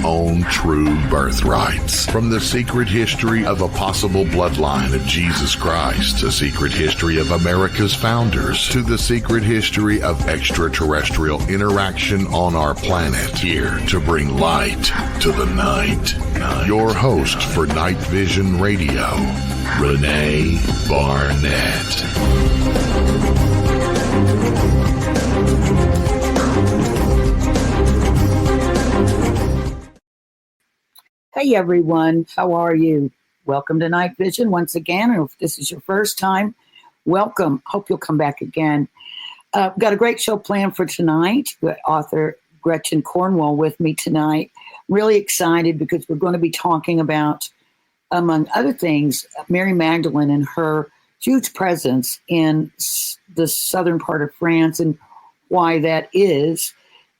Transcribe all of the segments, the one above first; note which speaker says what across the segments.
Speaker 1: own true birthrights. From the secret history of a possible bloodline of Jesus Christ, the secret history of America's founders, to the secret history of extraterrestrial interaction on our planet, here to bring light to the night. Your host for Night Vision Radio, Renee Barnett.
Speaker 2: Hey everyone, how are you? Welcome to Night Vision once again. If this is your first time, welcome. Hope you'll come back again. Got a great show planned for tonight. Got author Gretchen Cornwall with me tonight. Really excited because we're going to be talking about, among other things, Mary Magdalene and her huge presence in the southern part of France and why that is.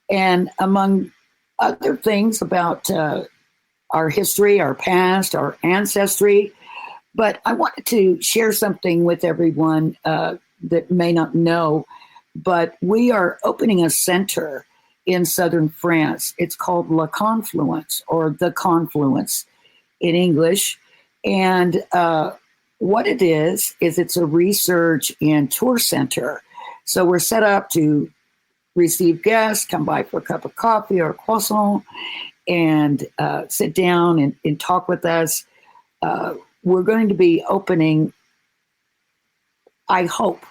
Speaker 2: And among other things about our history, our past, our ancestry. But I wanted to share something with everyone that may not know, but we are opening a center in southern France. It's called La Confluence, or The Confluence in English. And what it is it's a research and tour center. So we're set up to receive guests, come by for a cup of coffee or a croissant, and sit down and talk with us. We're going to be opening, I hope,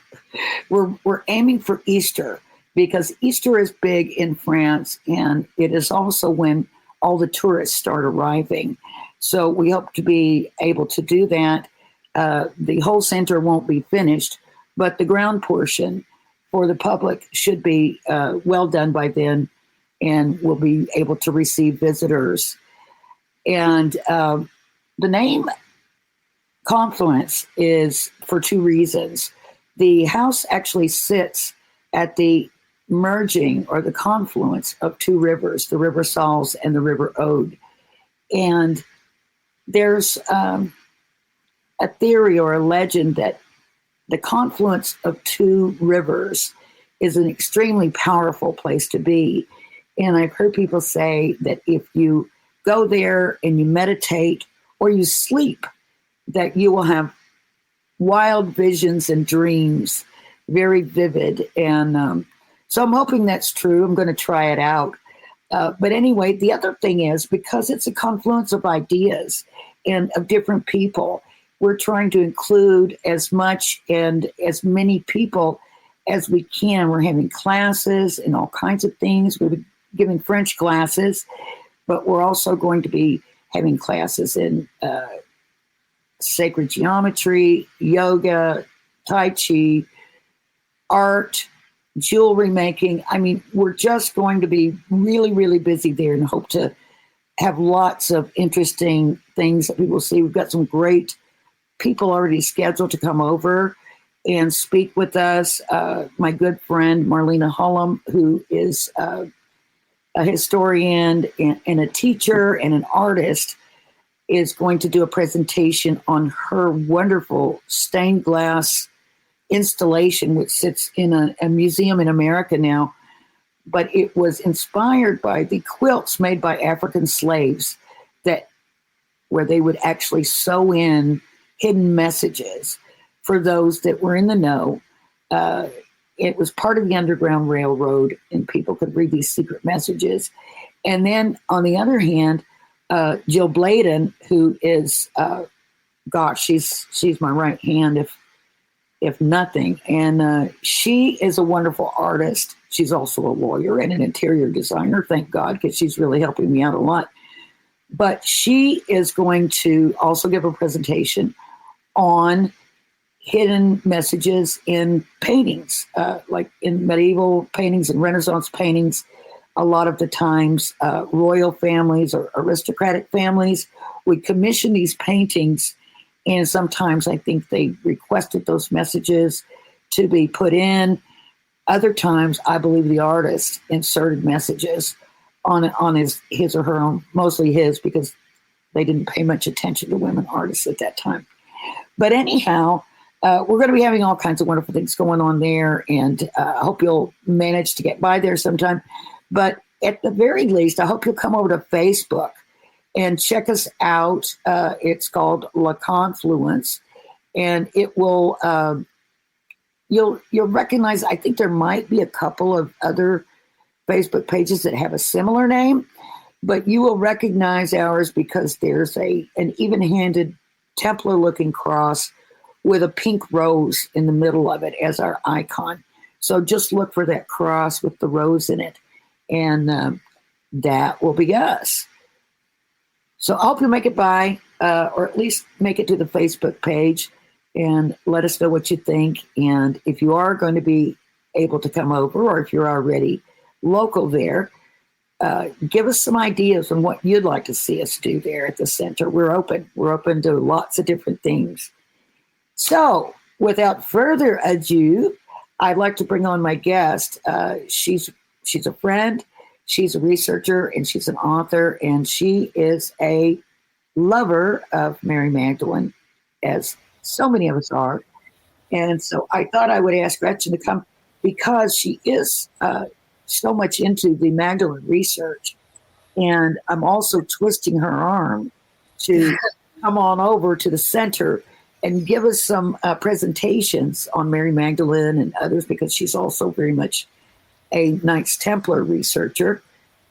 Speaker 2: we're aiming for Easter, because Easter is big in France, and it is also when all the tourists start arriving. So we hope to be able to do that. The whole center won't be finished, but the ground portion for the public should be well done by then, and we'll be able to receive visitors. And the name Confluence is for two reasons. The house actually sits at the merging or the confluence of two rivers, the River Salz and the River Aude. And there's a theory or a legend that the confluence of two rivers is an extremely powerful place to be. And I've heard people say that if you go there and you meditate or you sleep, that you will have wild visions and dreams, very vivid. And so I'm hoping that's true. I'm going to try it out. But anyway, the other thing is, because it's a confluence of ideas and of different people, we're trying to include as much and as many people as we can. We're having classes and all kinds of things. We're giving French classes, but we're also going to be having classes in sacred geometry, yoga, Tai Chi, art, jewelry making. I mean, we're just going to be really, really busy there and hope to have lots of interesting things that we will see. We've got some great people already scheduled to come over and speak with us. My good friend, Marlena Hullum, who is a historian and a teacher and an artist, is going to do a presentation on her wonderful stained glass installation, which sits in a museum in America now. But it was inspired by the quilts made by African slaves, where they would actually sew in hidden messages for those that were in the know. It was part of the Underground Railroad, and people could read these secret messages. And then, on the other hand, Jill Bladen, who is, she's my right hand, if nothing. And she is a wonderful artist. She's also a lawyer and an interior designer, thank God, because she's really helping me out a lot. But she is going to also give a presentation on hidden messages in paintings, like in medieval paintings and Renaissance paintings. A lot of the times, royal families or aristocratic families would commission these paintings, and sometimes I think they requested those messages to be put in. Other times, I believe the artist inserted messages on his or her own, mostly his, because they didn't pay much attention to women artists at that time. But anyhow, we're going to be having all kinds of wonderful things going on there, and I hope you'll manage to get by there sometime. But at the very least, I hope you'll come over to Facebook and check us out. It's called La Confluence, and it will. You'll recognize. I think there might be a couple of other Facebook pages that have a similar name, but you will recognize ours because there's an even-handed Templar-looking cross with a pink rose in the middle of it as our icon. So just look for that cross with the rose in it, and that will be us. So I hope you make it by, or at least make it to the Facebook page, and let us know what you think. And if you are going to be able to come over, or if you're already local there, give us some ideas on what you'd like to see us do there at the center. We're open. We're open to lots of different things. So without further ado, I'd like to bring on my guest. She's a friend, she's a researcher, and she's an author, and she is a lover of Mary Magdalene, as so many of us are. And so I thought I would ask Gretchen to come because she is so much into the Magdalene research. And I'm also twisting her arm to come on over to the center and give us some presentations on Mary Magdalene and others, because she's also very much a Knights Templar researcher,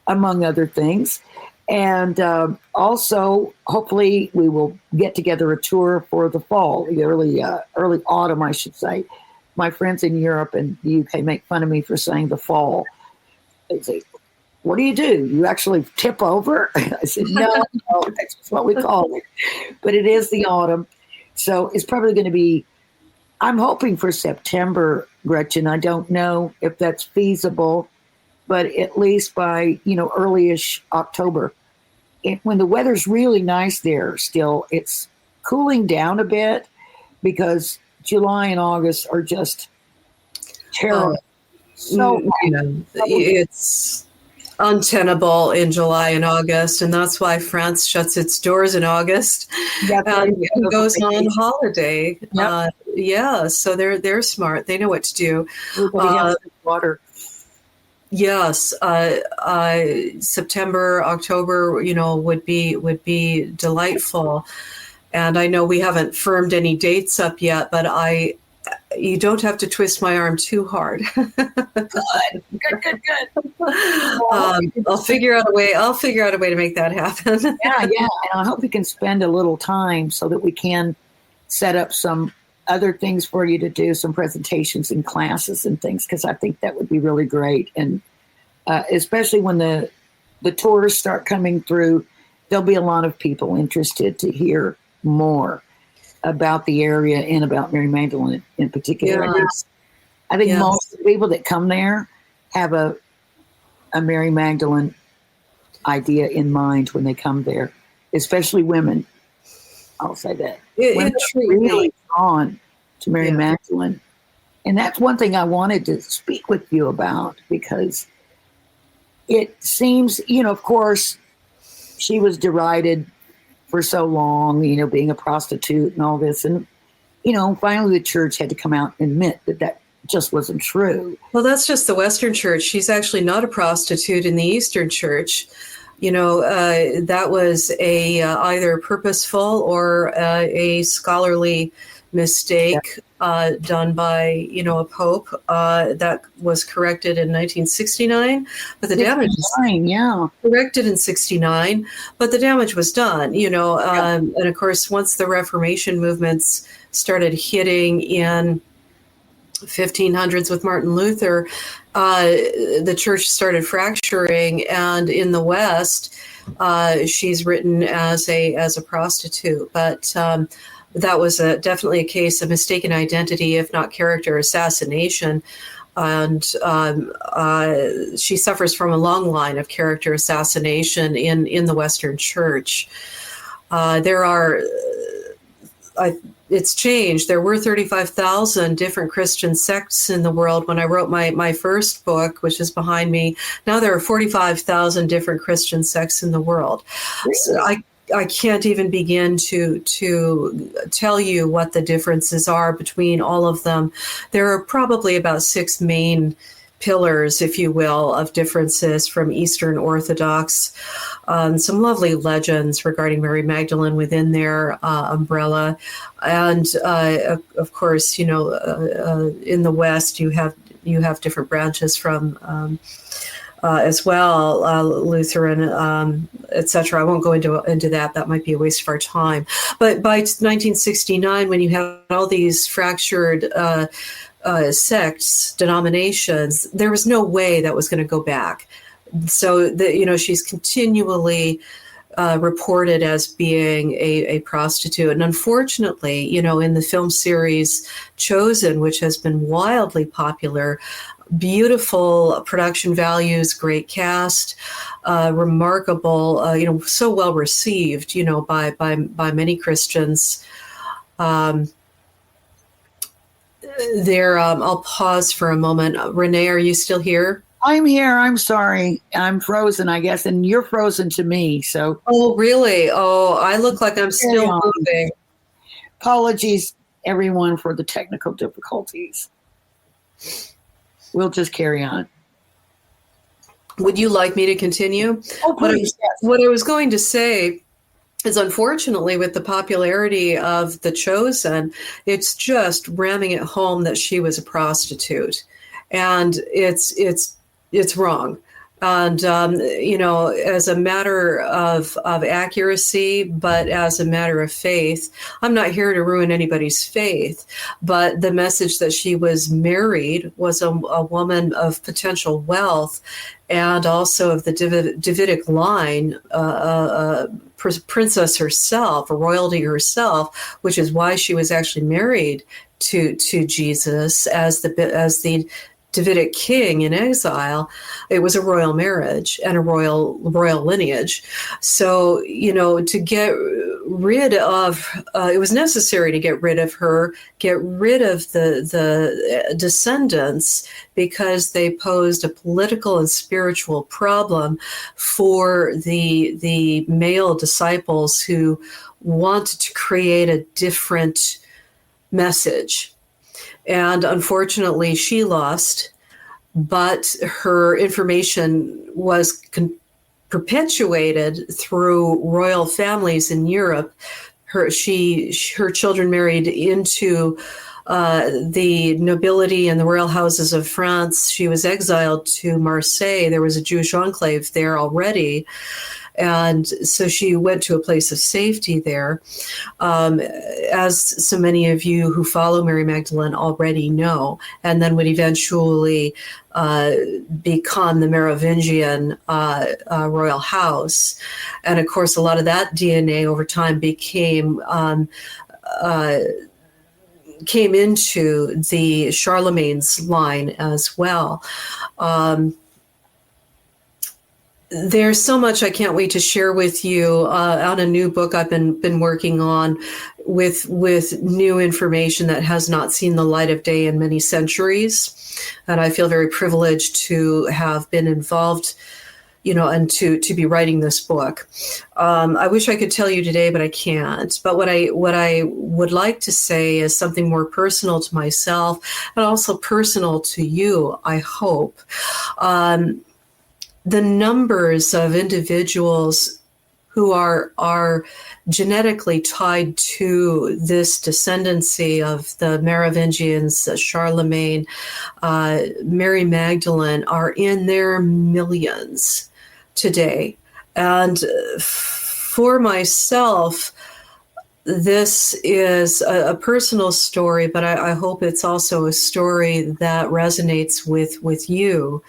Speaker 2: among other things. And also, hopefully, we will get together a tour for the fall, the early autumn, I should say. My friends in Europe and the UK make fun of me for saying the fall. They say, "What do? You actually tip over?" I said, no, that's what we call it. But it is the autumn. So it's probably going to be, I'm hoping for September, Gretchen. I don't know if that's feasible, but at least by, early-ish October. When the weather's really nice there still, it's cooling down a bit because July and August are just terrible.
Speaker 3: It's untenable in July and August, and that's why France shuts its doors in August and goes on holiday.
Speaker 2: Yep.
Speaker 3: So they're smart. They know what to do.
Speaker 2: Water.
Speaker 3: Yes, September, October, would be delightful. And I know we haven't firmed any dates up yet, but you don't have to twist my arm too hard. Good. I'll figure out a way to make that happen.
Speaker 2: Yeah. And I hope we can spend a little time so that we can set up some other things for you to do, some presentations and classes and things, because I think that would be really great. And especially when the tours start coming through, there'll be a lot of people interested to hear more about the area and about Mary Magdalene in particular.
Speaker 3: Yes.
Speaker 2: I think most of the people that come there have a Mary Magdalene idea in mind when they come there, especially women. I'll say that. Women are really drawn to Mary Magdalene. And that's one thing I wanted to speak with you about, because it seems, of course, she was derided for so long, being a prostitute and all this. And, finally the church had to come out and admit that just wasn't true.
Speaker 3: Well, that's just the Western Church. She's actually not a prostitute in the Eastern Church. That was either purposeful or a scholarly mistake done by, a pope that was corrected in 1969. But the damage was corrected in 69, but the damage was done, and of course, once the Reformation movements started hitting in 1500s with Martin Luther, the church started fracturing, and in the West, she's written as a prostitute, but that was definitely a case of mistaken identity, if not character assassination. And she suffers from a long line of character assassination in the Western Church. It's changed. There were 35,000 different Christian sects in the world when I wrote my first book, which is behind me. Now there are 45,000 different Christian sects in the world. Really? So I can't even begin to tell you what the differences are between all of them. There are probably about 6 main pillars, if you will, of differences from Eastern Orthodox. Some lovely legends regarding Mary Magdalene within their umbrella. And of course, in the West, you have different branches from as well, Lutheran, etc. I won't go into that. That might be a waste of our time. But by 1969, when you have all these fractured sects, denominations, there was no way that was going to go back. So she's continually reported as being a prostitute. And unfortunately, in the film series Chosen, which has been wildly popular, beautiful production values, great cast, remarkable, so well received, by many Christians. I'll pause for a moment. Renee, are you still here?
Speaker 2: I'm here. I'm sorry. I'm frozen, I guess, and you're frozen to me. So.
Speaker 3: Oh, really? Oh, I look like I'm still moving.
Speaker 2: Apologies, everyone, for the technical difficulties. We'll just carry on.
Speaker 3: Would you like me to continue?
Speaker 2: Oh, please.
Speaker 3: What I was going to say is, unfortunately, with the popularity of The Chosen, it's just ramming it home that she was a prostitute, and it's wrong. And as a matter of accuracy, but as a matter of faith, I'm not here to ruin anybody's faith. But the message that she was married was a woman of potential wealth, and also of the Davidic line, princess herself, a royalty herself, which is why she was actually married to Jesus as the Davidic king in exile. It was a royal marriage and a royal lineage. So, to get rid of, it was necessary to get rid of her, get rid of the descendants, because they posed a political and spiritual problem for the male disciples who wanted to create a different message. And unfortunately, she lost, but her information was perpetuated through royal families in Europe. Her children married into the nobility and the royal houses of France. She was exiled to Marseille. There was a Jewish enclave there already. And so she went to a place of safety there. As so many of you who follow Mary Magdalene already know, and then would eventually become the Merovingian royal house. And of course, a lot of that DNA over time came into the Charlemagne's line as well. There's so much I can't wait to share with you on a new book I've been working on with new information that has not seen the light of day in many centuries. And I feel very privileged to have been involved, and to be writing this book. I wish I could tell you today, but I can't. But what I would like to say is something more personal to myself, and also personal to you, I hope. The numbers of individuals who are genetically tied to this descendancy of the Merovingians, Charlemagne, Mary Magdalene, are in their millions today. And for myself, this is a personal story, but I hope it's also a story that resonates with you,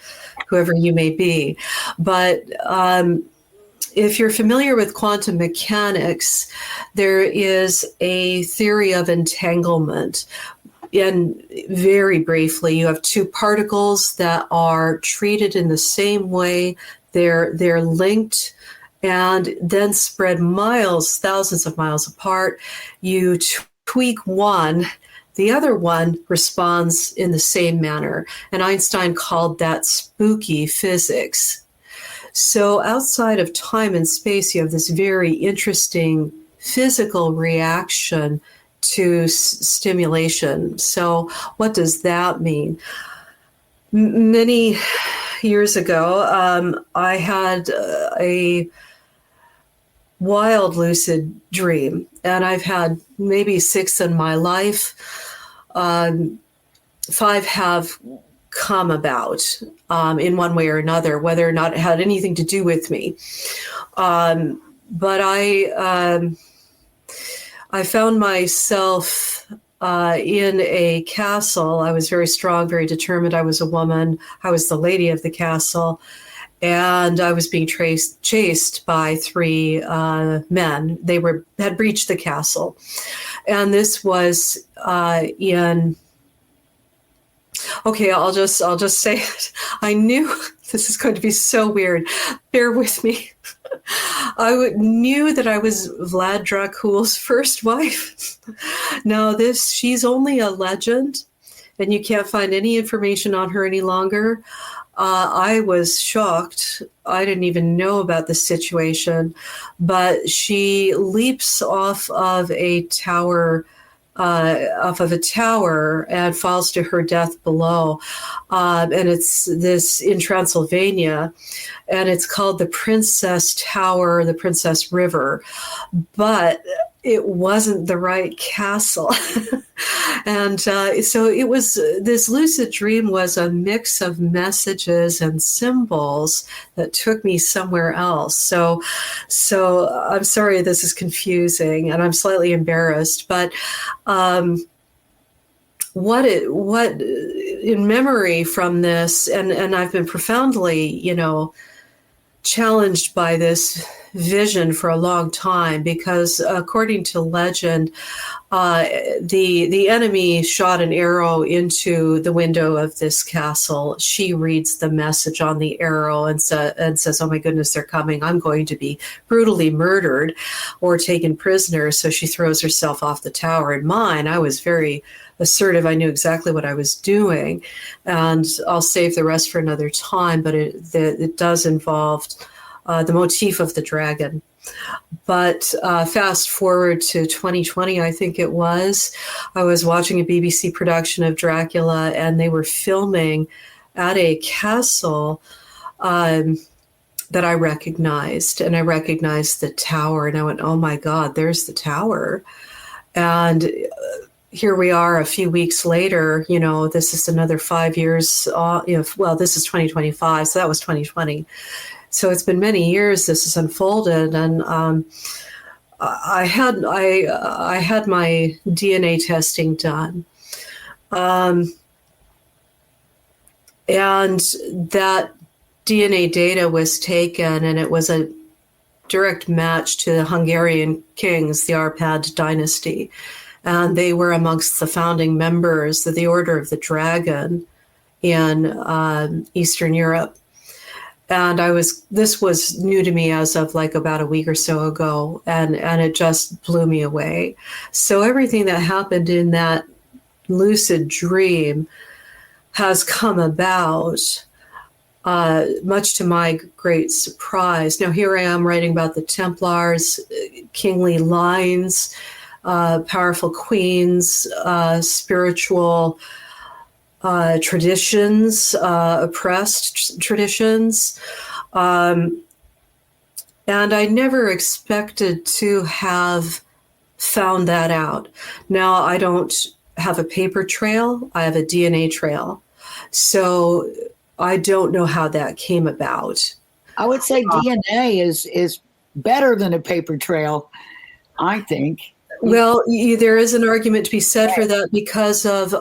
Speaker 3: whoever you may be. But if you're familiar with quantum mechanics, there is a theory of entanglement. And very briefly, you have two particles that are treated in the same way. They're linked and then spread miles, thousands of miles apart. You tweak one, the other one responds in the same manner. And Einstein called that spooky physics. So outside of time and space, you have this very interesting physical reaction to stimulation. So what does that mean? Many years ago, I had a wild lucid dream, and I've had maybe 6 in my life. 5 have come about in one way or another, whether or not it had anything to do with me. But I found myself in a castle. I was very strong, very determined. I was a woman. I was the lady of the castle. And I was being chased by 3 men. They had breached the castle. And this was okay, I'll just say it. I knew this is going to be so weird. Bear with me. I knew that I was Vlad Dracula's first wife. Now she's only a legend, and you can't find any information on her any longer. I was shocked. I didn't even know about the situation, but she leaps off of a tower and falls to her death below. And it's this in Transylvania, and it's called the Princess Tower, the Princess River, but it wasn't the right castle. And so it was, this lucid dream was a mix of messages and symbols that took me somewhere else. So I'm sorry this is confusing, and I'm slightly embarrassed, but what in memory from this, and I've been profoundly, challenged by this vision for a long time, because according to legend, the enemy shot an arrow into the window of this castle. She reads the message on the arrow and says, "Oh my goodness, they're coming. I'm going to be brutally murdered or taken prisoner." So she throws herself off the tower. In mine, I was very assertive. I knew exactly what I was doing, and I'll save the rest for another time, but it does involve the motif of the dragon. But fast forward to 2020, I think it was, I was watching a BBC production of Dracula, and they were filming at a castle that I recognized, and I recognized the tower, and I went, "Oh my God, there's the tower." And here we are a few weeks later, this is another 5 years, this is 2025, so that was 2020. So it's been many years this has unfolded, and I had my DNA testing done, and that DNA data was taken, and it was a direct match to the Hungarian kings, the Arpad dynasty, and they were amongst the founding members of the Order of the Dragon in Eastern Europe. And this was new to me as of like about a week or so ago, and it just blew me away. So everything that happened in that lucid dream has come about, much to my great surprise. Now here I am writing about the Templars, kingly lines, powerful queens, spiritual traditions, oppressed traditions. And I never expected to have found that out. Now, I don't have a paper trail. I have a DNA trail. So I don't know how that came about.
Speaker 2: I would say DNA is better than a paper trail, I think.
Speaker 3: Well, there is an argument to be said for that, because of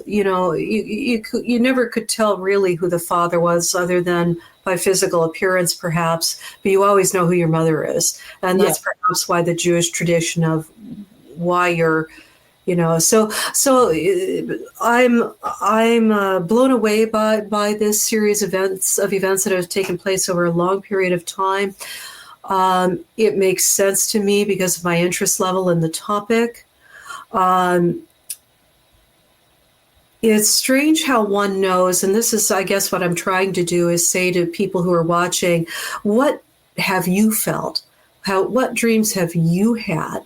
Speaker 3: you never could tell really who the father was, other than by physical appearance, perhaps, but you always know who your mother is, and that's perhaps why the Jewish tradition of why you're, so I'm blown away by this series of events that have taken place over a long period of time. It makes sense to me because of my interest level in the topic. It's strange how one knows, and this is, I guess, what I'm trying to do is say to people who are watching, what have you felt? What dreams have you had?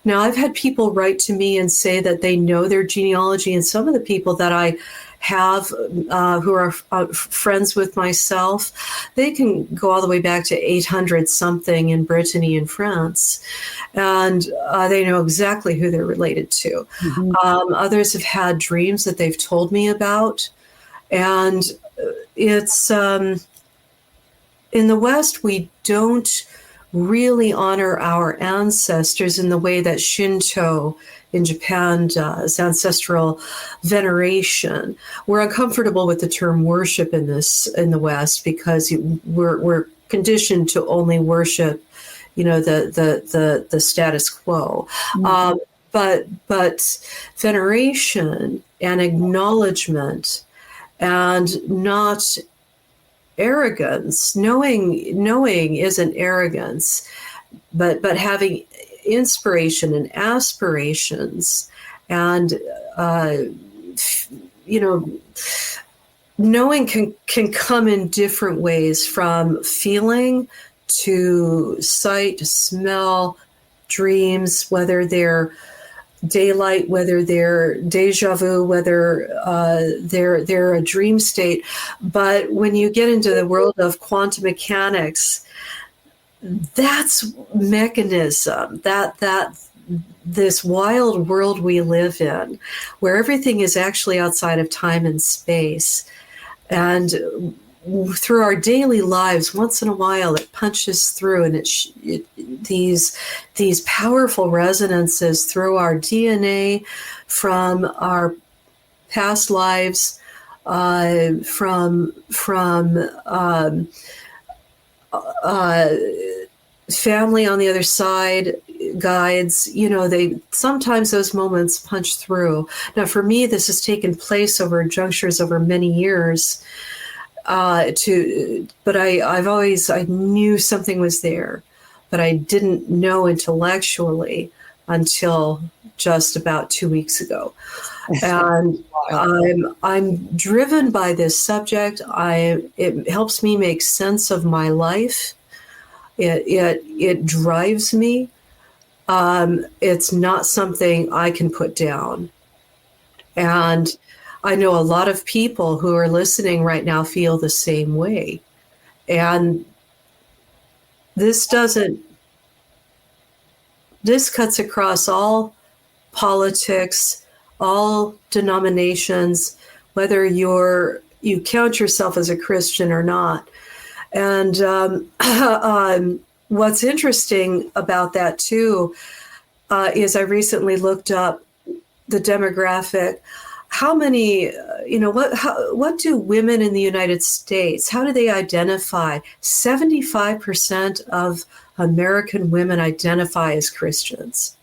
Speaker 3: Now, I've had people write to me and say that they know their genealogy, and some of the people that I have, who are friends with myself, they can go all the way back to 800 something in Brittany in France, and they know exactly who they're related to. Others have had dreams that they've told me about, and it's in the West, we don't really honor our ancestors in the way that Shinto in Japan does, ancestral veneration. We're uncomfortable with the term worship in the West because we're conditioned to only worship, the status quo. But veneration and acknowledgement, and not arrogance. Knowing isn't arrogance, but having inspiration and aspirations, and knowing can come in different ways, from feeling to sight, smell, dreams, whether they're daylight, whether they're deja vu, whether they're a dream state. But when you get into the world of quantum mechanics, that's mechanism, that this wild world we live in, where everything is actually outside of time and space. And through our daily lives, once in a while, it punches through, and these powerful resonances through our DNA, from our past lives, from family on the other side, guides. Sometimes those moments punch through. Now, for me, this has taken place over junctures over many years. But I knew something was there, but I didn't know intellectually until just about 2 weeks ago. And I'm driven by this subject. It helps me make sense of my life. It drives me. It's not something I can put down. And I know a lot of people who are listening right now feel the same way. And this cuts across all politics, all denominations, whether you count yourself as a Christian or not. And what's interesting about that too is I recently looked up the demographic. How many, what do women in the United States, how do they identify? 75% of American women identify as Christians.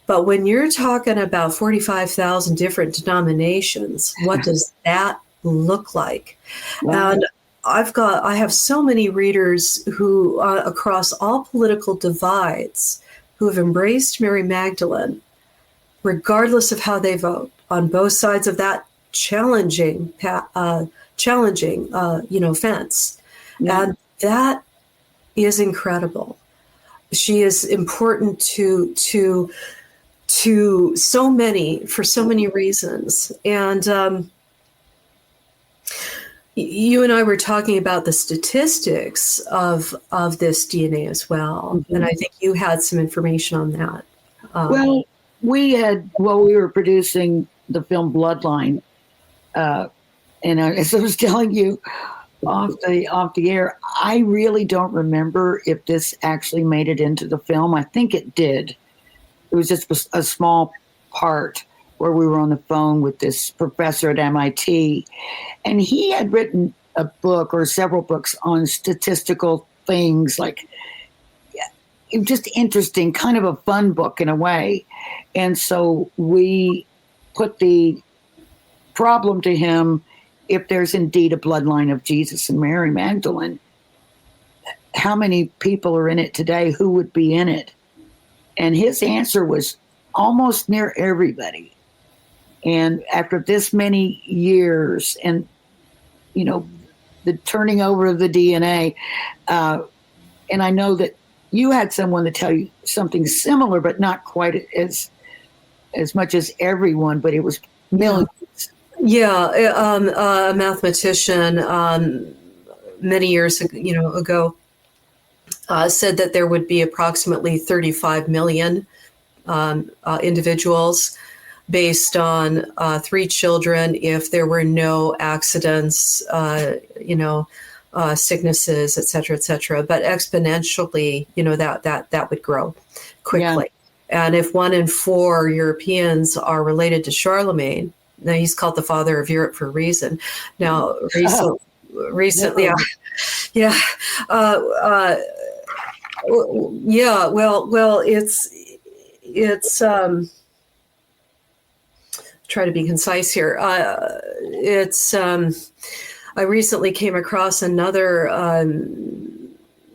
Speaker 3: But when you're talking about 45,000 different denominations, what does that look like? Wow. And I have so many readers who, across all political divides, who have embraced Mary Magdalene, regardless of how they vote, on both sides of that challenging fence. Yeah. And that is incredible. She is important to so many, for so many reasons. And you and I were talking about the statistics of this DNA as well. Mm-hmm. And I think you had some information on that.
Speaker 2: We were producing the film Bloodline, and as I was telling you off the air, I really don't remember if this actually made it into the film. I think it did. It was just a small part where we were on the phone with this professor at MIT, and he had written a book or several books on statistical things, like just interesting, kind of a fun book in a way. And so we put the problem to him: if there's indeed a bloodline of Jesus and Mary Magdalene, how many people are in it today? Who would be in it? And his answer was almost near everybody. And after this many years, and the turning over of the DNA, and I know that you had someone to tell you something similar, but not quite as much as everyone, but it was millions
Speaker 3: Yeah, a mathematician many years ago said that there would be approximately 35 million individuals based on 3 children if there were no accidents, sicknesses, et cetera, et cetera. But exponentially, that would grow quickly. Yeah. And if 1 in 4 Europeans are related to Charlemagne, now he's called the father of Europe for a reason. Now, recently, yeah. Well, it's try to be concise here. I recently came across another,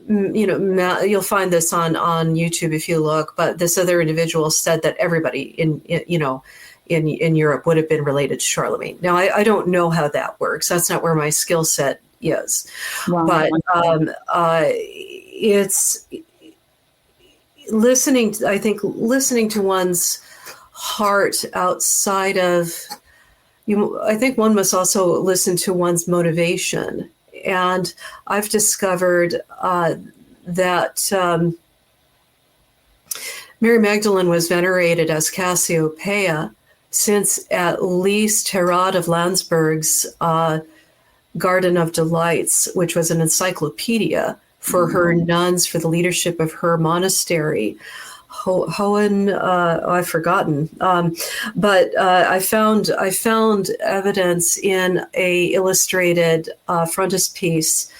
Speaker 3: you'll find this on YouTube if you look, but this other individual said that everybody in Europe would have been related to Charlemagne. Now, I don't know how that works. That's not where my skill set is. Wow. But it's listening to one's heart outside of you. I think one must also listen to one's motivation. And I've discovered that Mary Magdalene was venerated as Cassiopeia since at least Herod of Landsberg's Garden of Delights, which was an encyclopedia for her nuns for the leadership of her monastery. I've forgotten, but I found evidence in a illustrated frontispiece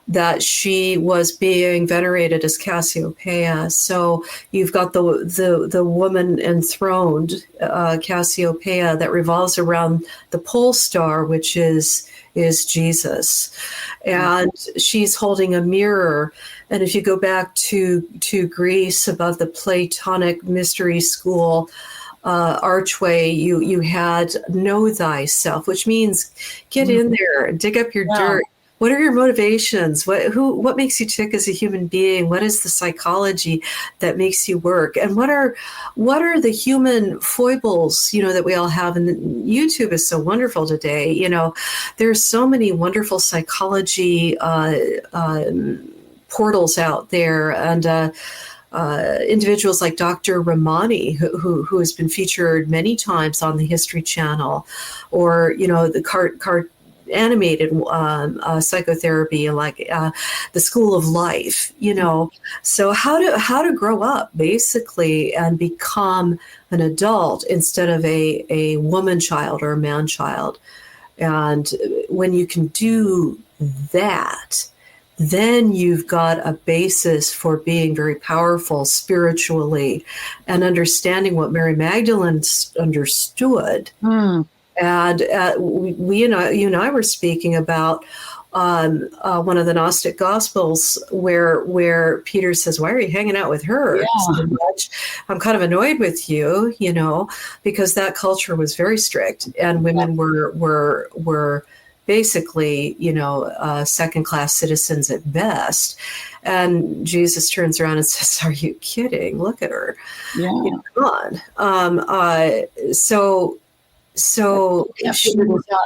Speaker 3: that she was being venerated as Cassiopeia. So you've got the woman enthroned, Cassiopeia, that revolves around the pole star, which is Jesus, and she's holding a mirror. And if you go back to Greece, above the Platonic mystery school archway, you had know thyself, which means get in there, dig up your dirt. What are your motivations? What makes you tick as a human being? What is the psychology that makes you work? And what are the human foibles, that we all have? And YouTube is so wonderful today. There's so many wonderful psychology portals out there, and individuals like Dr. Ramani, who has been featured many times on the History Channel, or the animated psychotherapy, like the School of Life. So how to grow up basically and become an adult instead of a woman child or a man child. And when you can do that, then you've got a basis for being very powerful spiritually and understanding what Mary Magdalene understood. And you and I were speaking about one of the Gnostic Gospels where Peter says, "Why are you hanging out with her so much? I'm kind of annoyed with you," because that culture was very strict, and women were basically, second-class citizens at best. And Jesus turns around and says, "Are you kidding? Look at her. Come on." So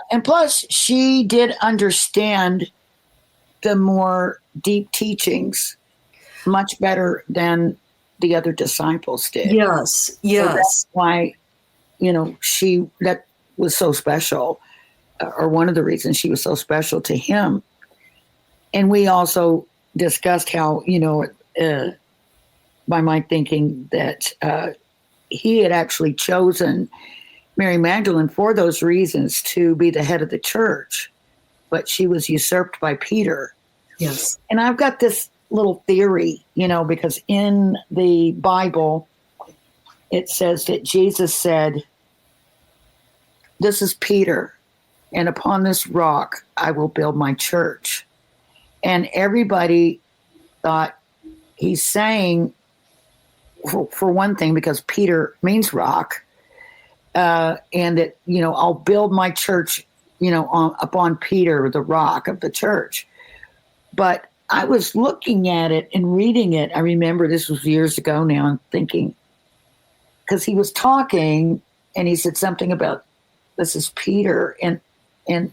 Speaker 2: and plus she did understand the more deep teachings much better than the other disciples did.
Speaker 3: Yes.
Speaker 2: So that's why, that was so special, or one of the reasons she was so special to him. And we also discussed how, by my thinking that he had actually chosen Mary Magdalene for those reasons to be the head of the church, but she was usurped by Peter.
Speaker 3: Yes.
Speaker 2: And I've got this little theory, because in the Bible, it says that Jesus said, "This is Peter, and upon this rock I will build my church." And everybody thought he's saying, for one thing, because Peter means rock, and that, I'll build my church, upon Peter, the rock of the church. But I was looking at it and reading it. I remember this was years ago now, and thinking, because he was talking and he said something about this is Peter, and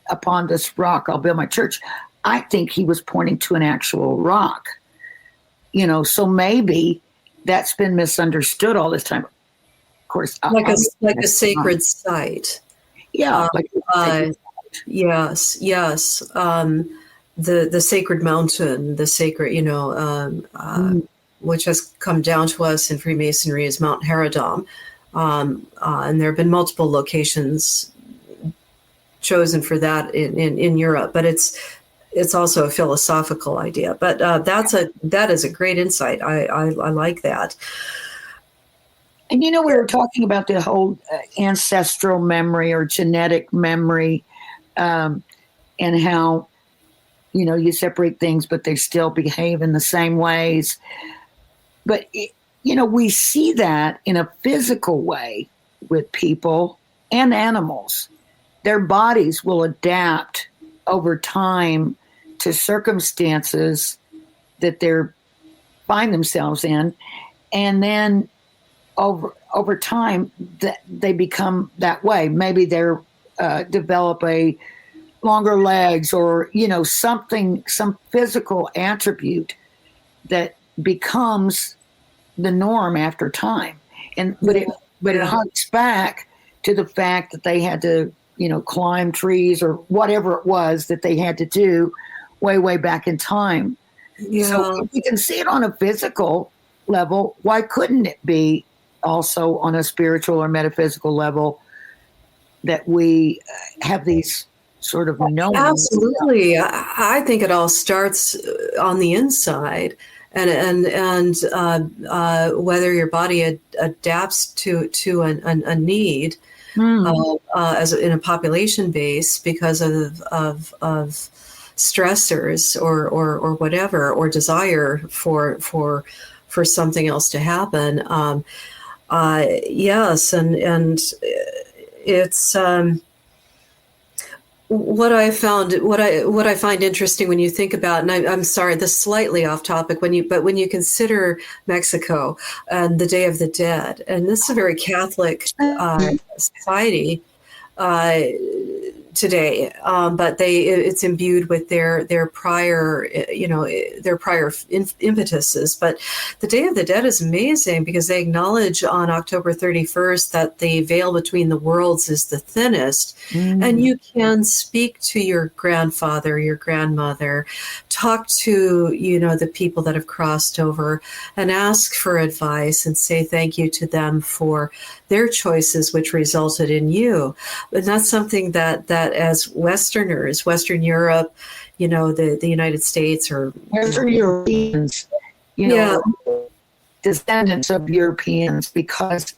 Speaker 2: upon this rock I'll build my church. I think he was pointing to an actual rock, so maybe that's been misunderstood all this time. Of course,
Speaker 3: like a sacred site.
Speaker 2: Yeah.
Speaker 3: Yes. The sacred mountain, the sacred, which has come down to us in Freemasonry as Mount Haradam. And there have been multiple locations chosen for that in Europe, but it's also a philosophical idea. But that is a great insight. I like that.
Speaker 2: And we were talking about the whole ancestral memory or genetic memory, and how you separate things, but they still behave in the same ways. But we see that in a physical way with people and animals. Their bodies will adapt over time to circumstances that they find themselves in, and then over time that they become that way. Maybe they're develop a longer legs, or some physical attribute that becomes the norm after time. But it harks back to the fact that they had to climb trees or whatever it was that they had to do way back in time. So if we can see it on a physical level, why couldn't it be also on a spiritual or metaphysical level that we have these sort of knowing?
Speaker 3: Absolutely. I think it all starts on the inside, and whether your body adapts to a need as in a population base because of stressors or whatever, or desire for something else to happen. Yes, and it's what I find interesting when you think about, and I'm sorry, this is slightly off topic, when you consider Mexico and the Day of the Dead, and this is a very Catholic society today, but it's imbued with their prior impetuses. But the Day of the Dead is amazing because they acknowledge on October 31st that the veil between the worlds is the thinnest, and you can speak to your grandfather, your grandmother, talk to the people that have crossed over, and ask for advice and say thank you to them for their choices, which resulted in you. And that's something that as Westerners, Western Europe, the United States, or
Speaker 2: Western Europeans, descendants of Europeans, because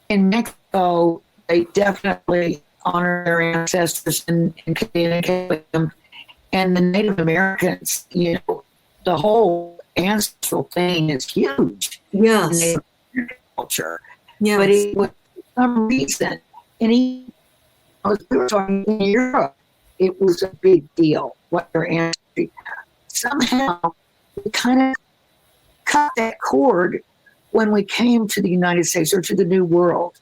Speaker 2: in Mexico, they definitely honor their ancestors and communicate with them. And the Native Americans, the whole ancestral thing is huge.
Speaker 3: Yes.
Speaker 2: In Native culture.
Speaker 3: Yes.
Speaker 2: But it was, for some reason, we were talking in Europe, it was a big deal what their ancestry. Somehow, we kind of cut that cord when we came to the United States or to the New World.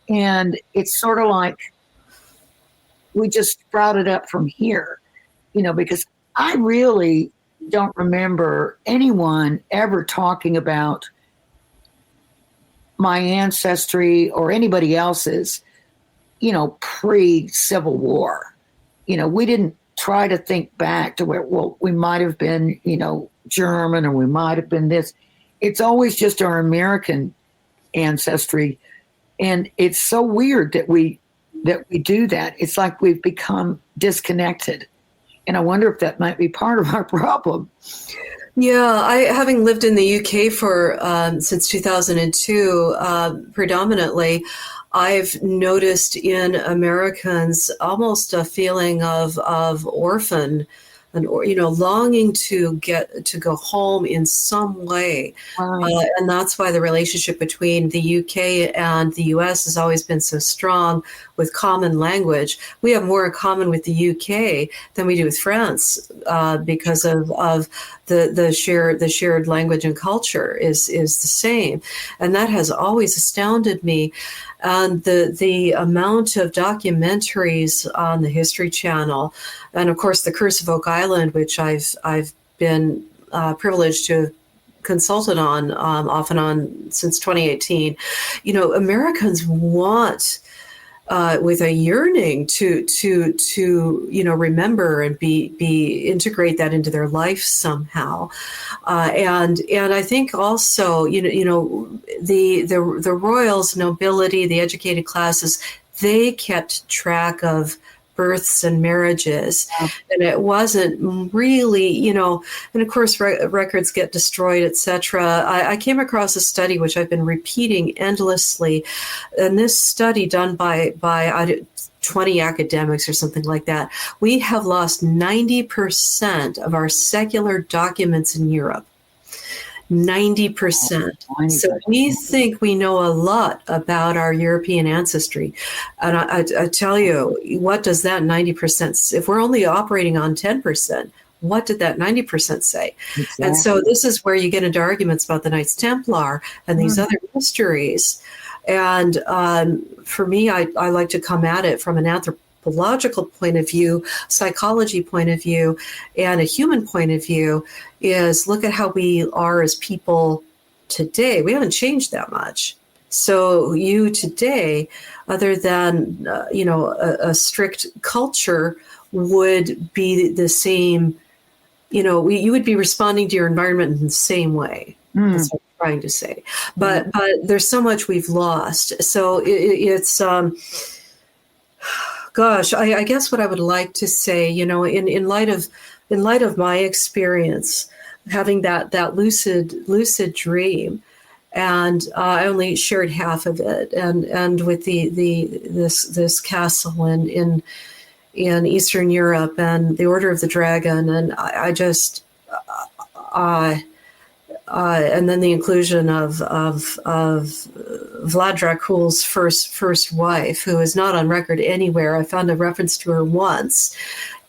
Speaker 2: And it's sort of like we just sprouted up from here, because I really don't remember anyone ever talking about my ancestry or anybody else's, pre-Civil War. We didn't try to think back to where, we might have been, German, or we might have been this. It's always just our American ancestry. And it's so weird that we do that. It's like we've become disconnected. And I wonder if that might be part of our problem.
Speaker 3: Yeah, having lived in the UK for since 2002, predominantly, I've noticed in Americans almost a feeling of orphan, and longing to go home in some way, and that's why the relationship between the UK and the US has always been so strong with common language. We have more in common with the UK than we do with France because of the shared language and culture is the same, and that has always astounded me. And the amount of documentaries on the History Channel, and of course the Curse of Oak Island, which I've been privileged to have consulted on off and on since 2018. Americans want, with a yearning to remember and be integrate that into their life somehow, and I think also the royals, nobility, the educated classes, they kept track of births and marriages, and it wasn't really, and of course records get destroyed, etc. I came across a study which I've been repeating endlessly, and this study done by 20 academics or something like that. We have lost 90% of our secular documents in Europe. 90%. So we think we know a lot about our European ancestry. And I tell you, what does that 90%, if we're only operating on 10%, what did that 90% say? Exactly. And so this is where you get into arguments about the Knights Templar and these other mysteries. And for me, I like to come at it from an anthropological point of view, psychology point of view, and a human point of view, is look at how we are as people today. We haven't changed that much. So you today, other than a strict culture, would be the same. You would be responding to your environment in the same way. That's what I'm trying to say. But there's so much we've lost. So it's gosh, I guess what I would like to say, in light of my experience, having that lucid dream, and I only shared half of it, and with this castle in Eastern Europe and the Order of the Dragon, and I just and then the inclusion of Vlad Dracula's first wife, who is not on record anywhere. I found a reference to her once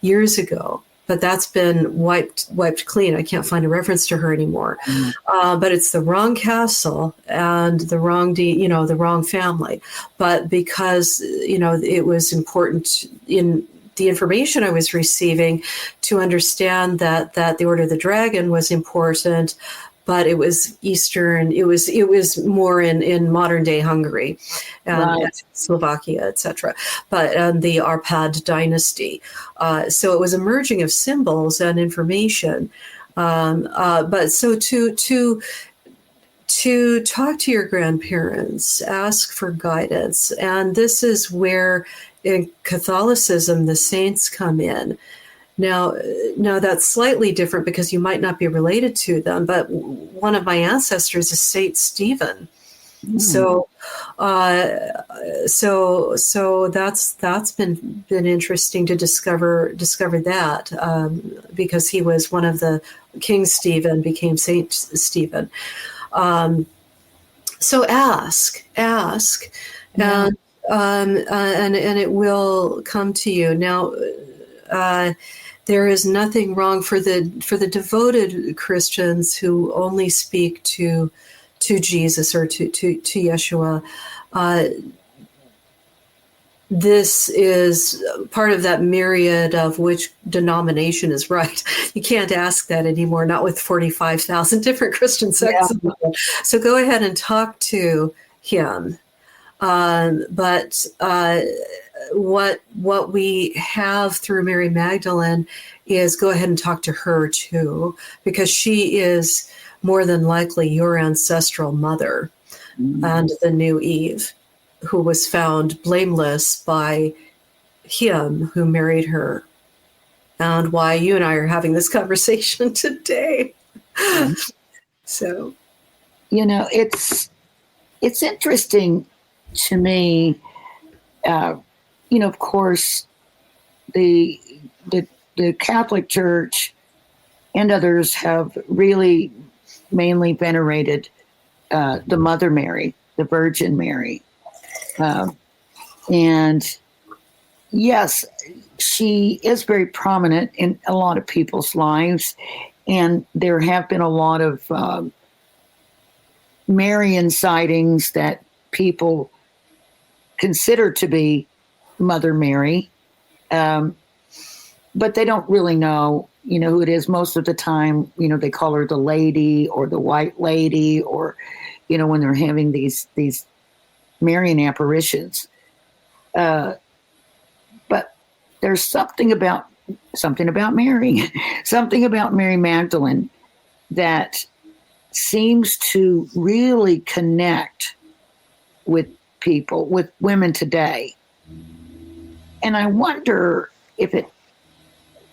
Speaker 3: years ago, but that's been wiped clean. I can't find a reference to her anymore. But it's the wrong castle and the wrong the wrong family. But because it was important in the information I was receiving to understand that the Order of the Dragon was important, but it was Eastern. It was more in modern day Hungary, and Slovakia, etc. But the Arpad dynasty. So it was a merging of symbols and information. But so to talk to your grandparents, ask for guidance, and this is where in Catholicism the saints come in. Now that's slightly different because you might not be related to them, but one of my ancestors is Saint Stephen. So that's been interesting to discover that, because he was one of the King Stephen became Saint Stephen. So ask, and it will come to you. Now, there is nothing wrong for the devoted Christians who only speak to Jesus or to Yeshua. This is part of that myriad of which denomination is right. You can't ask that anymore, not with 45,000 different Christian sects. Yeah. So go ahead and talk to him. But what we have through Mary Magdalene is go ahead and talk to her too, because she is more than likely your ancestral mother and the new Eve, who was found blameless by him who married her, and why you and I are having this conversation today. So,
Speaker 2: it's interesting to me. Of course, the Catholic Church and others have really mainly venerated the Mother Mary, the Virgin Mary. And yes, she is very prominent in a lot of people's lives. And there have been a lot of Marian sightings that people consider to be Mother Mary, but they don't really know, who it is. Most of the time, they call her the lady or the white lady, or, when they're having these Marian apparitions. But there's something about Mary, something about Mary Magdalene that seems to really connect with people, with women today. And I wonder if it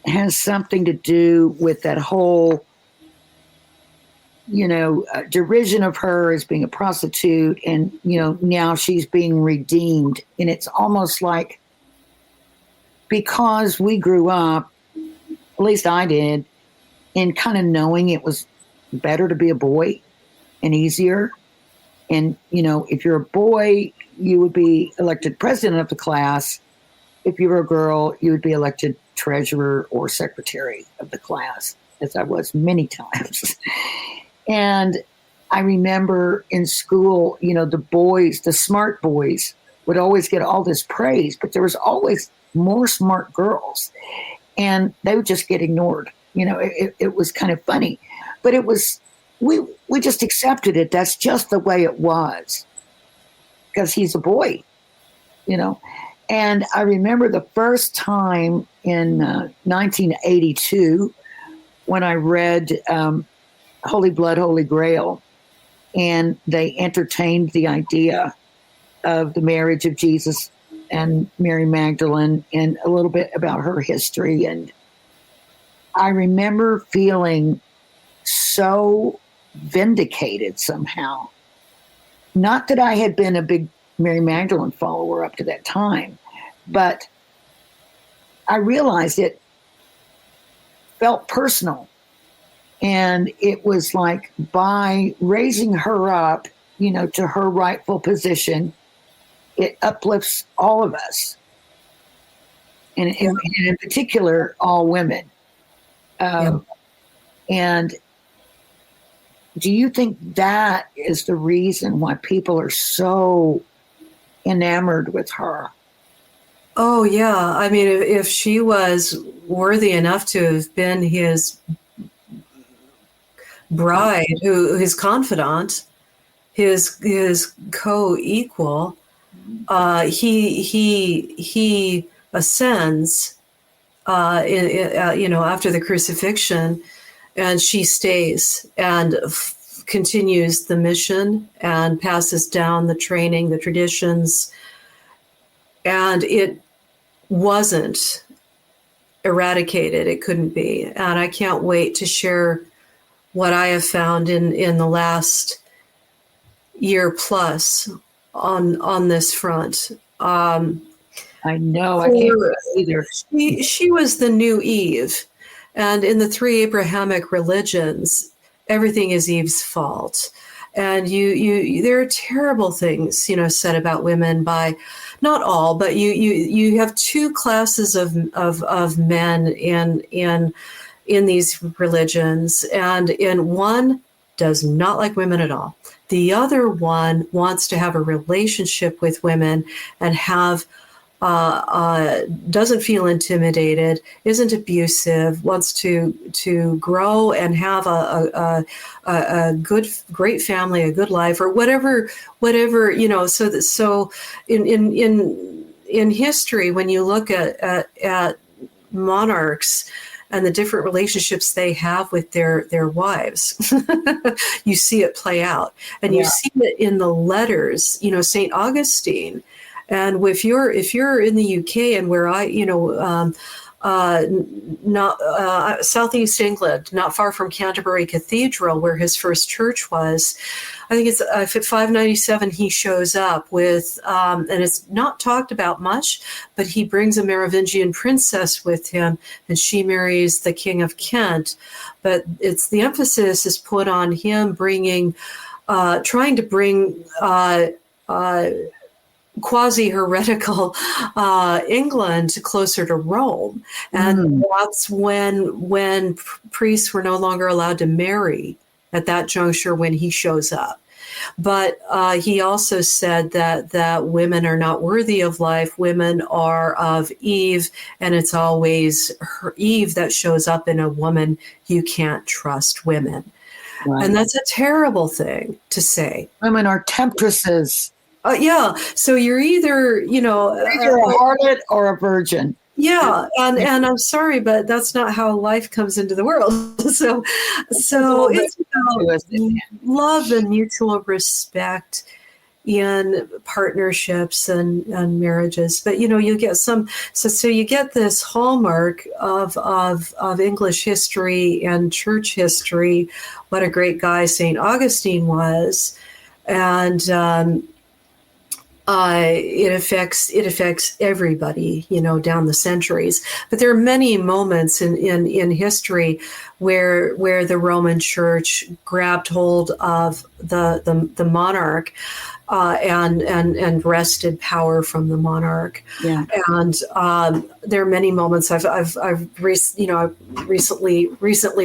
Speaker 2: has something to do with that whole, derision of her as being a prostitute, and, now she's being redeemed. And it's almost like, because we grew up, at least I did, in kind of knowing it was better to be a boy and easier. And, if you're a boy, you would be elected president of the class. If you were a girl, you would be elected treasurer or secretary of the class, as I was many times. And I remember in school, the boys, the smart boys, would always get all this praise, but there was always more smart girls, and they would just get ignored. It was kind of funny, but it was, we just accepted it. That's just the way it was, because he's a boy, And I remember the first time in 1982 when I read Holy Blood, Holy Grail, and they entertained the idea of the marriage of Jesus and Mary Magdalene and a little bit about her history. And I remember feeling so vindicated somehow. Not that I had been a big Mary Magdalene follower up to that time, but I realized it felt personal. And it was like, by raising her up, to her rightful position, it uplifts all of us. And in particular, all women. And do you think that is the reason why people are so enamored with her?
Speaker 3: Oh, yeah. I mean, if she was worthy enough to have been his bride, his confidant, his co-equal, he ascends, after the crucifixion, and she stays and continues the mission and passes down the training, the traditions, and it wasn't eradicated. It couldn't be. And I can't wait to share what I have found in the last year plus on this front.
Speaker 2: I know. I can't either.
Speaker 3: She was the new Eve. And in the three Abrahamic religions, everything is Eve's fault. And there are terrible things, said about women by, not all, but you have two classes of men in these religions, and one does not like women at all. The other one wants to have a relationship with women and have doesn't feel intimidated, isn't abusive, wants to grow and have a great family, a good life, or whatever. So in history, when you look at monarchs and the different relationships they have with their wives, you see it play out, and you see it in the letters. St. Augustine. And if you're in the UK and where southeast England, not far from Canterbury Cathedral, where his first church was, I think it's 597. He shows up with, and it's not talked about much, but he brings a Merovingian princess with him, and she marries the King of Kent. But the emphasis is put on him trying to bring quasi-heretical England closer to Rome. And that's when priests were no longer allowed to marry at that juncture when he shows up. But he also said that women are not worthy of life. Women are of Eve, and it's always Eve that shows up in a woman. You can't trust women. Right. And that's a terrible thing to say.
Speaker 2: Women are temptresses.
Speaker 3: Yeah. So you're either,
Speaker 2: either a harlot or a virgin.
Speaker 3: Yeah. And I'm sorry, but that's not how life comes into the world. So it's about love and mutual respect in partnerships and marriages. But, you get so you get this hallmark of English history and church history, what a great guy St. Augustine was. And, it affects everybody, down the centuries. But there are many moments in history where the Roman Church grabbed hold of the monarch and wrested power from the monarch. Yeah. And there are many moments I've recently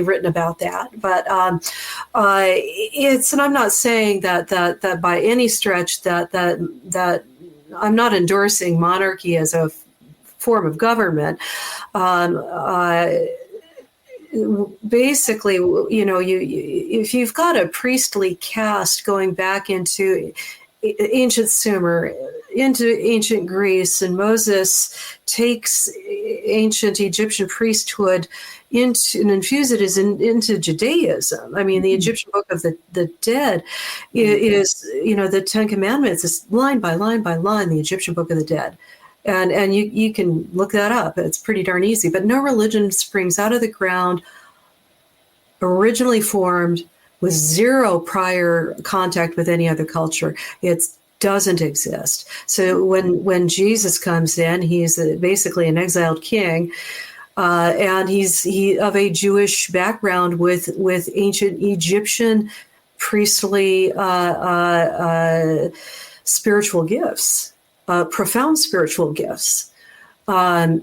Speaker 3: written about that. But and I'm not saying that by any stretch that I'm not endorsing monarchy as a form of government. Basically, if you've got a priestly caste going back into ancient Sumer, into ancient Greece, and Moses takes ancient Egyptian priesthood into and infuses it into Judaism. I mean, the Egyptian Book of the Dead is, the Ten Commandments is line by line by line, the Egyptian Book of the Dead. And you can look that up. It's pretty darn easy. But no religion springs out of the ground originally formed with zero prior contact with any other culture. It doesn't exist. So when Jesus comes in, he's basically an exiled king, and he's of a Jewish background with ancient Egyptian priestly spiritual gifts. Profound spiritual gifts, and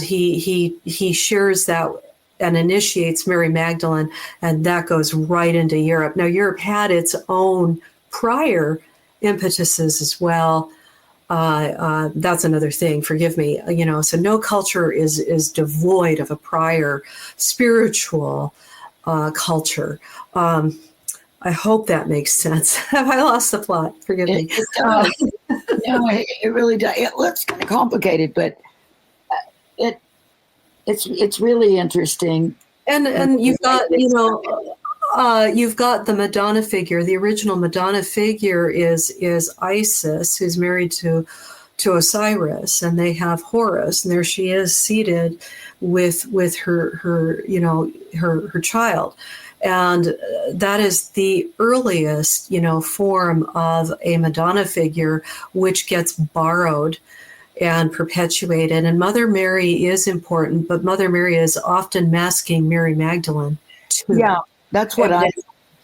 Speaker 3: he shares that and initiates Mary Magdalene, and that goes right into Europe. Now, Europe had its own prior impetuses as well. That's another thing. Forgive me. So no culture is devoid of a prior spiritual culture. I hope that makes sense. Have I lost the plot? Forgive me.
Speaker 2: No, it really does. It looks kind of complicated, but it's really interesting.
Speaker 3: And you've got you've got the Madonna figure. The original Madonna figure is Isis, who's married to Osiris, and they have Horus, and there she is seated with her child. And that is the earliest, form of a Madonna figure, which gets borrowed and perpetuated. And Mother Mary is important, but Mother Mary is often masking Mary Magdalene too.
Speaker 2: Yeah, that's what I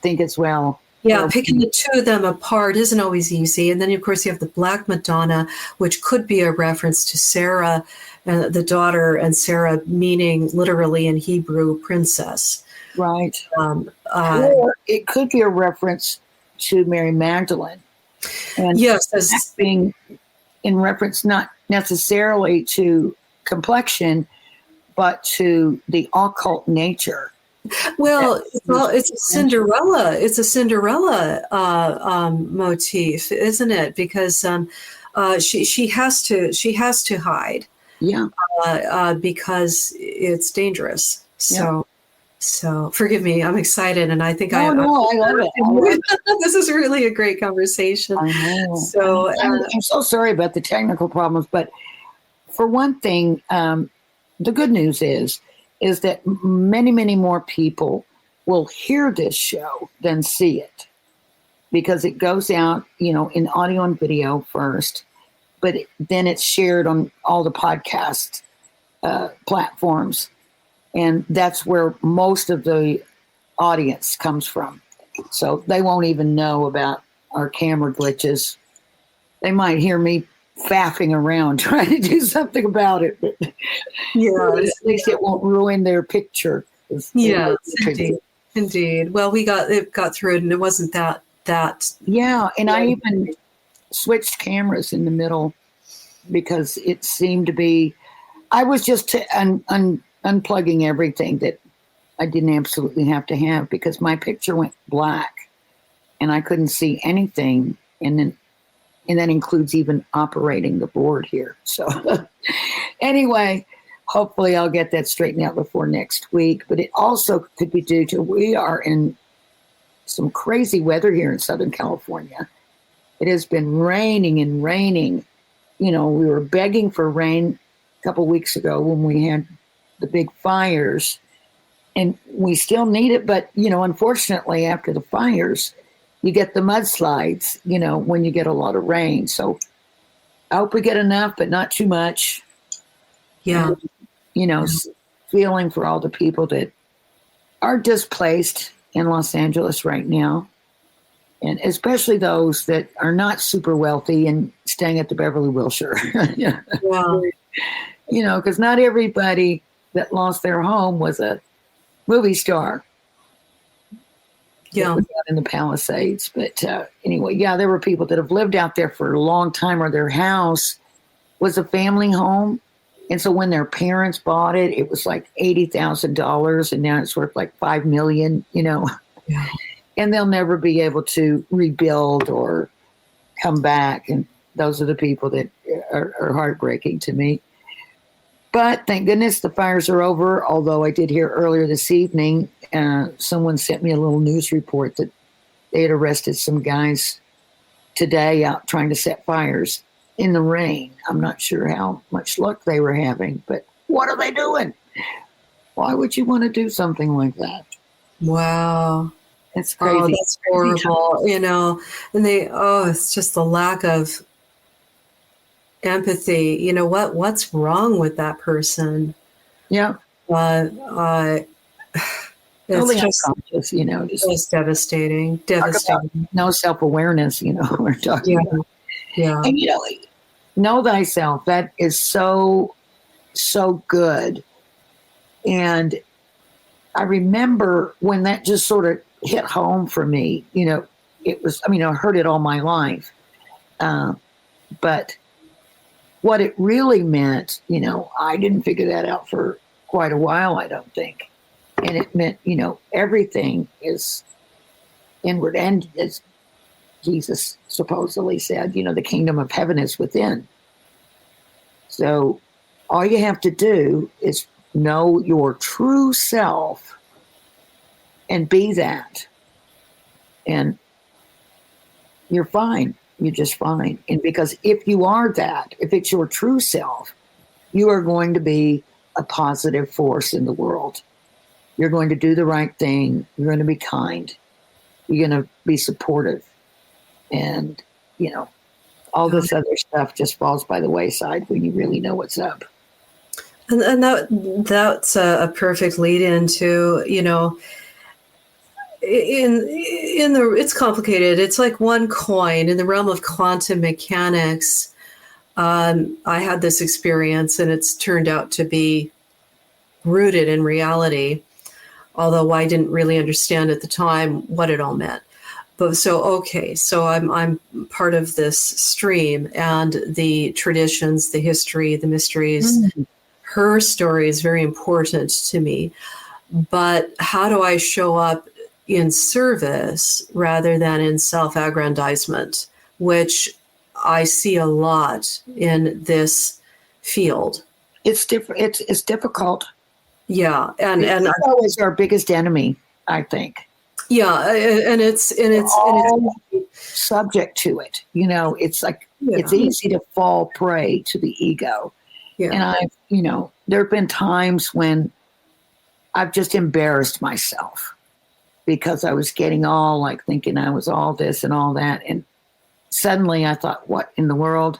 Speaker 2: think as well.
Speaker 3: Yeah, picking the two of them apart isn't always easy. And then, of course, you have the Black Madonna, which could be a reference to Sarah, the daughter, and Sarah meaning literally in Hebrew, princess.
Speaker 2: Right. Or it could be a reference to Mary Magdalene. And
Speaker 3: yes,
Speaker 2: being in reference not necessarily to complexion, but to the occult nature.
Speaker 3: Well, it's a Cinderella. It's a Cinderella motif, isn't it? Because she has to hide.
Speaker 2: Yeah.
Speaker 3: Because it's dangerous. So forgive me, I'm excited, and I think I
Speaker 2: love it.
Speaker 3: This is really a great conversation.
Speaker 2: I know.
Speaker 3: So
Speaker 2: I'm so sorry about the technical problems, but for one thing, the good news is that many, many more people will hear this show than see it, because it goes out, in audio and video first, but then it's shared on all the podcast platforms. And that's where most of the audience comes from. So they won't even know about our camera glitches they might hear me faffing around trying to do something about it. But at least it won't ruin their picture.
Speaker 3: Yes, indeed. Well, it got through it, and it wasn't that.
Speaker 2: Yeah, and I even switched cameras in the middle because it seemed to be. I was just unplugging everything that I didn't absolutely have to have because my picture went black, and I couldn't see anything, and that includes even operating the board here. So anyway, hopefully I'll get that straightened out before next week. But it also could be due to we are in some crazy weather here in Southern California. It has been raining and raining. We were begging for rain a couple weeks ago when we had the big fires, and we still need it. But, unfortunately, after the fires, you get the mudslides, when you get a lot of rain. So I hope we get enough, but not too much.
Speaker 3: Yeah.
Speaker 2: And, feeling for all the people that are displaced in Los Angeles right now. And especially those that are not super wealthy and staying at the Beverly Wilshire.
Speaker 3: Yeah.
Speaker 2: Because not everybody that lost their home was a movie star.
Speaker 3: Yeah.
Speaker 2: In the Palisades. But anyway, there were people that have lived out there for a long time, or their house was a family home. And so when their parents bought it, it was like $80,000, and now it's worth like $5 million, Yeah. And they'll never be able to rebuild or come back. And those are the people that are heartbreaking to me. But thank goodness the fires are over, although I did hear earlier this evening, someone sent me a little news report that they had arrested some guys today out trying to set fires in the rain. I'm not sure how much luck they were having, but what are they doing? Why would you want to do something like that?
Speaker 3: Wow.
Speaker 2: It's crazy.
Speaker 3: Oh, that's horrible, and it's just the lack of empathy. What's wrong with that person?
Speaker 2: Yeah.
Speaker 3: It's
Speaker 2: totally
Speaker 3: just
Speaker 2: unconscious,
Speaker 3: just devastating.
Speaker 2: No self-awareness, we're talking about.
Speaker 3: Yeah.
Speaker 2: And, know thyself. That is so, so good. And I remember when that just sort of hit home for me, it was, I heard it all my life. But what it really meant, I didn't figure that out for quite a while, I don't think. And it meant, everything is inward. And as Jesus supposedly said, the kingdom of heaven is within. So all you have to do is know your true self and be that. And you're fine. You're just fine. And because if you are that, if it's your true self, you are going to be a positive force in the world. You're going to do the right thing. You're going to be kind. You're going to be supportive. And, all this other stuff just falls by the wayside when you really know what's up.
Speaker 3: And that's a perfect lead into, it's complicated. It's like one coin in the realm of quantum mechanics. I had this experience, and it's turned out to be rooted in reality, although I didn't really understand at the time what it all meant. But so I'm part of this stream, and the traditions, the history, the mysteries. Mm-hmm. Her story is very important to me. But how do I show up in service rather than in self-aggrandizement, which I see a lot in this field?
Speaker 2: It's different. It's difficult.
Speaker 3: Yeah, and
Speaker 2: ego is our biggest enemy, I think.
Speaker 3: Yeah, and it's
Speaker 2: subject to it. It's like it's easy to fall prey to the ego. Yeah. And there have been times when I've just embarrassed myself because I was getting all like thinking I was all this and all that. And suddenly I thought, what in the world?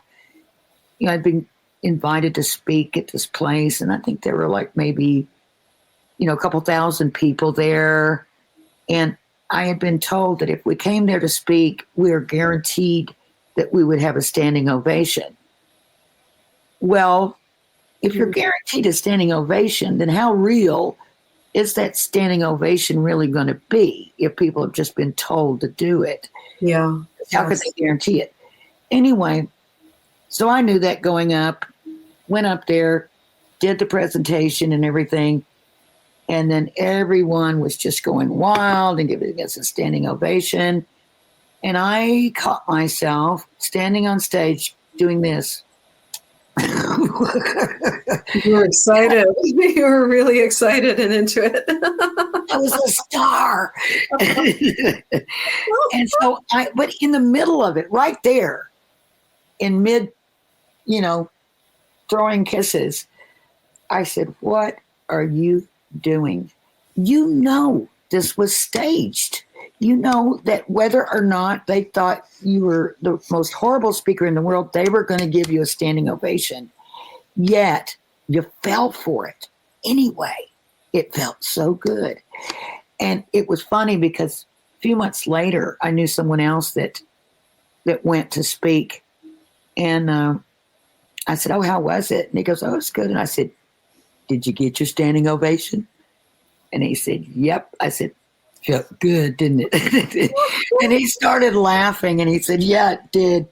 Speaker 2: I'd been invited to speak at this place, and I think there were like maybe, a couple thousand people there. And I had been told that if we came there to speak, we were guaranteed that we would have a standing ovation. Well, if you're guaranteed a standing ovation, then how real is that standing ovation really going to be if people have just been told to do it?
Speaker 3: Yeah.
Speaker 2: How could they guarantee it? Anyway, so I knew that going up, went up there, did the presentation and everything. And then everyone was just going wild and giving us a standing ovation. And I caught myself standing on stage doing this.
Speaker 3: You were excited. You were really excited and into it.
Speaker 2: I was a star. And so but in the middle of it, right there, in mid, throwing kisses, I said, "What are you doing? You know this was staged. You know that whether or not they thought you were the most horrible speaker in the world, they were going to give you a standing ovation. Yet you fell for it anyway. It felt so good." And it was funny because a few months later, I knew someone else that went to speak. And I said, "Oh, how was it?" And he goes, "Oh, it's good." And I said, "Did you get your standing ovation?" And he said, "Yep." I said, "Felt good, didn't it?" And he started laughing and he said, "Yeah, it did."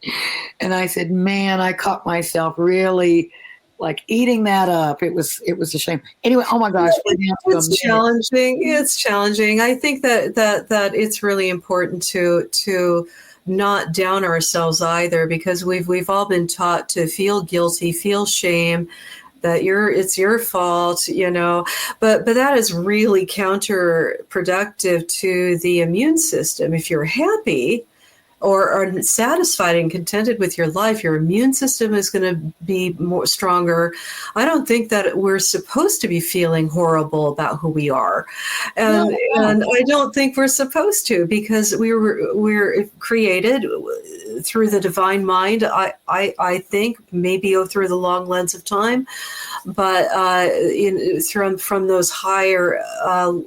Speaker 2: And I said, "Man, I caught myself really like eating that up. It was a shame." Anyway, oh my gosh.
Speaker 3: It's challenging. It's challenging. I think that it's really important to not down ourselves either, because we've all been taught to feel guilty, feel shame, that it's your fault, but that is really counterproductive to the immune system. If you're happy or are satisfied and contented with your life, your immune system is going to be more stronger. I don't think that we're supposed to be feeling horrible about who we are, and I don't think we're supposed to, because we're created through the divine mind. I think maybe through the long lens of time, but from those higher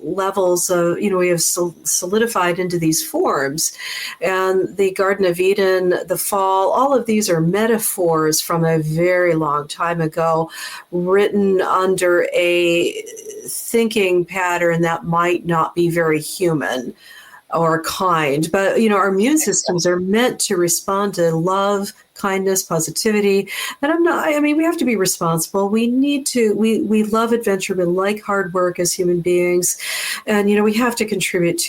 Speaker 3: levels of we have solidified into these forms, and the Garden of Eden, the fall, all of these are metaphors from a very long time ago, written under a thinking pattern that might not be very human or kind. But, our immune systems are meant to respond to love, kindness, positivity. And we have to be responsible. We need to, we love adventure, we like hard work as human beings. And, we have to contribute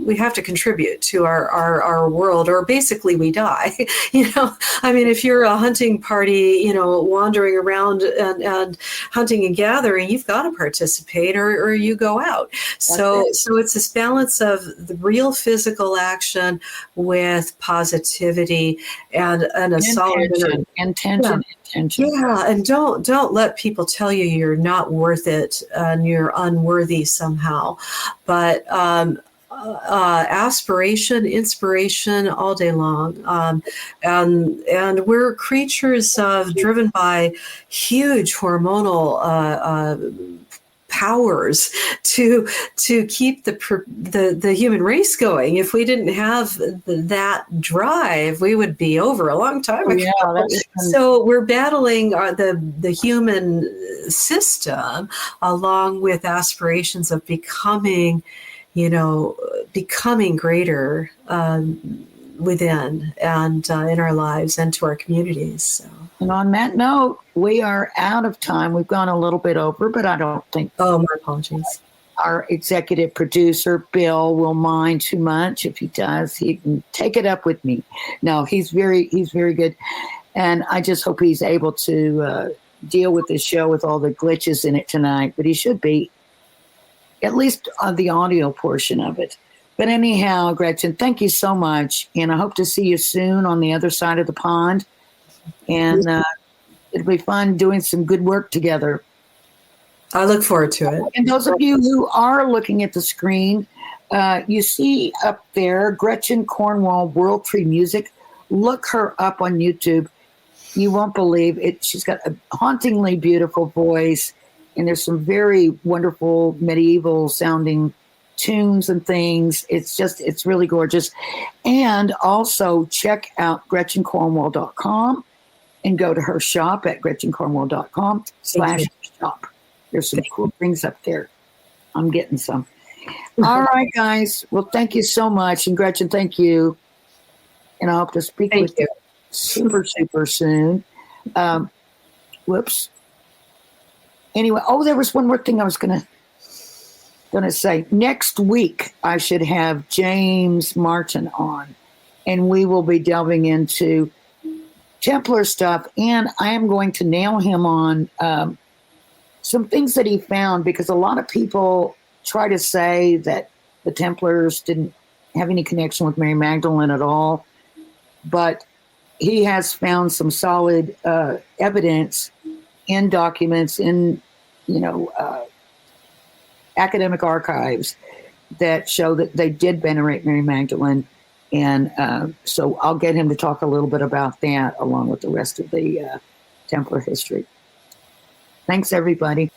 Speaker 3: we have to contribute to our world, or basically we die. If you're a hunting party, wandering around and hunting and gathering, you've got to participate or you go out. So it's this balance of the real physical action with positivity and a solid
Speaker 2: intention.
Speaker 3: Yeah, and don't let people tell you you're not worth it and you're unworthy somehow. But aspiration, inspiration, all day long, and we're creatures driven by huge hormonal powers to keep the human race going. If we didn't have that drive, we would be over a long time ago. So we're battling the human system along with aspirations of becoming greater within and in our lives and to our communities. So.
Speaker 2: And on that note, we are out of time. We've gone a little bit over, but I don't think.
Speaker 3: Oh, my apologies.
Speaker 2: Our executive producer, Bill, will mind too much. If he does, he can take it up with me. No, he's very good. And I just hope he's able to deal with this show with all the glitches in it tonight. But he should be, at least on the audio portion of it. But anyhow, Gretchen, thank you so much. And I hope to see you soon on the other side of the pond. And it'll be fun doing some good work together.
Speaker 3: I look forward to it.
Speaker 2: And those of you who are looking at the screen, you see up there Gretchen Cornwall, World Tree Music. Look her up on YouTube. You won't believe it. She's got a hauntingly beautiful voice, and there's some very wonderful medieval sounding tunes and things. It's really gorgeous. And also check out GretchenCornwall.com and go to her shop at GretchenCornwall.com/shop. There's some cool things up there. I'm getting some. All right, guys. Well, thank you so much. And Gretchen, thank you. And I hope to speak with you super, super soon. Whoops. Anyway, there was one more thing I was gonna say. Next week, I should have James Martin on, and we will be delving into Templar stuff, and I am going to nail him on some things that he found, because a lot of people try to say that the Templars didn't have any connection with Mary Magdalene at all, but he has found some solid evidence in documents, in academic archives that show that they did venerate Mary Magdalene. And so I'll get him to talk a little bit about that along with the rest of the Templar history. Thanks, everybody.